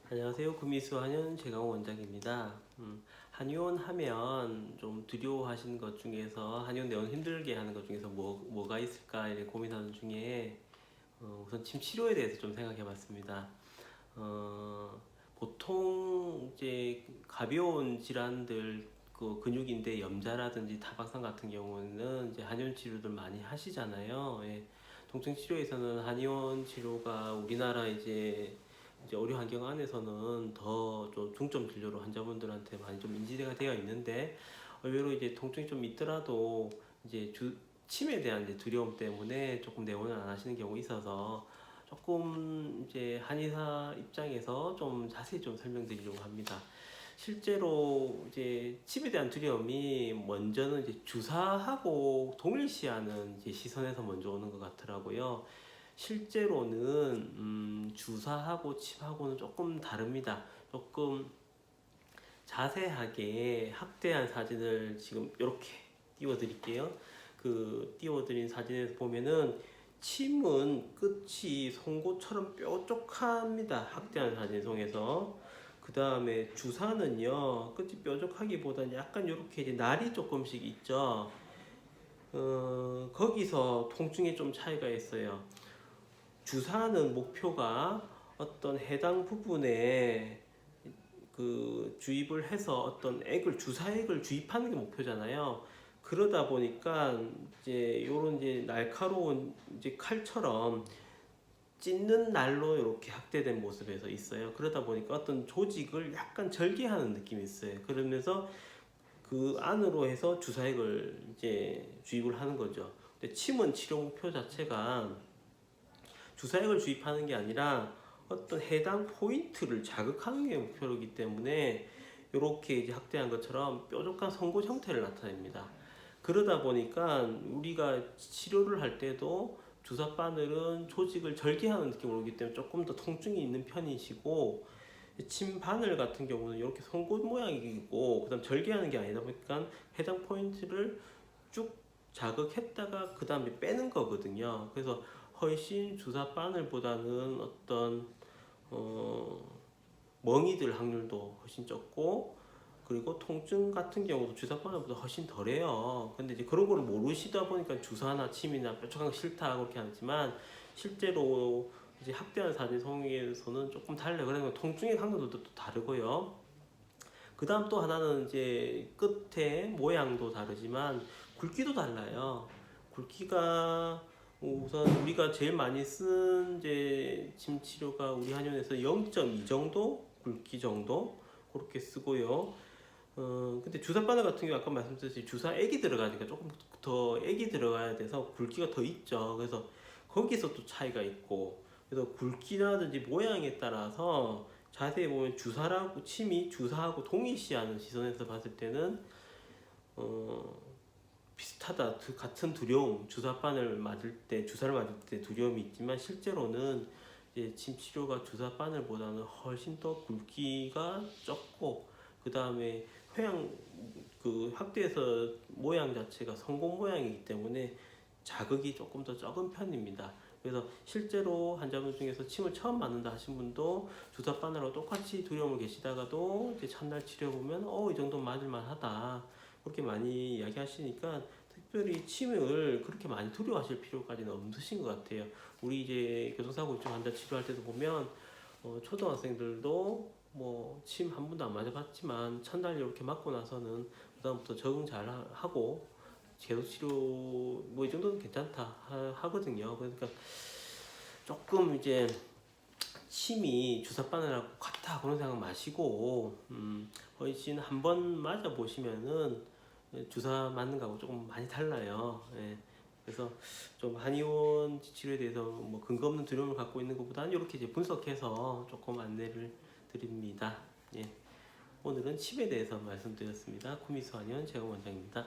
안녕하세요. 구미수 한의원 최강호 원장입니다. 한의원 하면 좀 두려워하시는 것 중에서 한의원 내원 힘들게 하는 것 중에서 뭐가 있을까 이렇게 고민하는 중에 우선 침 치료에 대해서 좀 생각해 봤습니다. 보통 이제 가벼운 질환들 그 근육인대 염자라든지 타박상 같은 경우는 이제 한의원 치료들 많이 하시잖아요. 예. 통증 치료에서는 한의원 치료가 우리나라 이제 의료 환경 안에서는 더 좀 중점 진료로 환자분들한테 많이 좀 인지가 되어 있는데, 의외로 이제 통증이 좀 있더라도 이제 침에 대한 이제 두려움 때문에 조금 내원을 안 하시는 경우 있어서 조금 이제 한의사 입장에서 좀 자세히 좀 설명드리려고 합니다. 실제로 이제 침에 대한 두려움이 먼저는 이제 주사하고 동일시하는 이제 시선에서 먼저 오는 것 같더라고요. 실제로는 주사하고 침하고는 조금 다릅니다. 조금 자세하게 확대한 사진을 지금 이렇게 띄워드릴게요. 그 띄워드린 사진에서 보면은 침은 끝이 송곳처럼 뾰족합니다. 확대한 사진 속에서. 그 다음에 주사는요, 끝이 뾰족하기보다는 약간 이렇게 이제 날이 조금씩 있죠. 거기서 통증에 좀 차이가 있어요. 주사는 목표가 어떤 해당 부분에 그 주입을 해서 어떤 주사액을 주입하는 게 목표잖아요. 그러다 보니까 이제 요런 이제 날카로운 이제 칼처럼 찢는 날로 이렇게 확대된 모습에서 있어요. 그러다 보니까 어떤 조직을 약간 절개하는 느낌이 있어요. 그러면서 그 안으로 해서 주사액을 이제 주입을 하는 거죠. 근데 침은 치료 목표 자체가 주사액을 주입하는 게 아니라 어떤 해당 포인트를 자극하는 게 목표이기 때문에 이렇게 이제 확대한 것처럼 뾰족한 송곳 형태를 나타냅니다. 그러다 보니까 우리가 치료를 할 때도 주사 바늘은 조직을 절개하는 느낌으로 오기 때문에 조금 더 통증이 있는 편이시고, 침 바늘 같은 경우는 이렇게 송곳 모양이고 그다음 절개하는 게 아니다 보니까 해당 포인트를 쭉 자극했다가 그 다음에 빼는 거거든요. 그래서 훨씬 주사 바늘보다는 어떤 멍이 들 확률도 훨씬 적고, 그리고 통증 같은 경우도 주사 바늘보다 훨씬 덜해요. 근데 이제 그런 걸 모르시다 보니까 주사나 침이나 뾰족한 거 싫다 그렇게 하지만, 실제로 이제 확대한 사진 성에서는 조금 달라요. 그래서 통증의 강도도 또 다르고요. 그 다음 또 하나는 이제 끝에 모양도 다르지만 굵기도 달라요. 굵기가 우선 우리가 제일 많이 쓴 이제 침 치료가 우리 한의원에서 0.2 정도 굵기 정도 그렇게 쓰고요. 근데 주사 바늘 같은 경우 아까 말씀드렸듯이 주사액이 들어가니까 조금 더 액이 들어가야 돼서 굵기가 더 있죠. 그래서 거기서 또 차이가 있고, 그래서 굵기라든지 모양에 따라서 자세히 보면 주사라고 침이 주사하고 동일시하는 시선에서 봤을 때는 비슷하다, 같은 두려움, 주사바늘 맞을 때 주사를 맞을 때 두려움이 있지만 실제로는 이제 침 치료가 주사 바늘보다는 훨씬 더 굵기가 적고, 그 다음에 회양 그 확대해서 모양 자체가 성공 모양이기 때문에 자극이 조금 더 적은 편입니다. 그래서 실제로 환자분 중에서 침을 처음 맞는다 하신 분도 주사 바늘하고 똑같이 두려움을 계시다가도 이제 첫날 치료 보면 이 정도 맞을만 하다 그렇게 많이 이야기하시니까 특별히 침을 그렇게 많이 두려워하실 필요까지는 없으신 것 같아요. 우리 이제 교통사고증 환자 치료할 때도 보면 초등학생들도 뭐 침 한 번도 안 맞아봤지만 첫날 이렇게 맞고 나서는 그다음부터 적응 잘 하고 계속 치료 뭐 이 정도는 괜찮다 하거든요. 그러니까 조금 이제 침이 주사바늘하고 같다 그런 생각 마시고, 훨씬 한번 맞아 보시면은 주사 맞는 거하고 조금 많이 달라요. 예. 그래서 좀 한의원 치료에 대해서 뭐 근거 없는 두려움을 갖고 있는 것보다는 이렇게 이제 분석해서 조금 안내를 드립니다. 예. 오늘은 침에 대해서 말씀드렸습니다. 구미수 한의원 최강 원장입니다.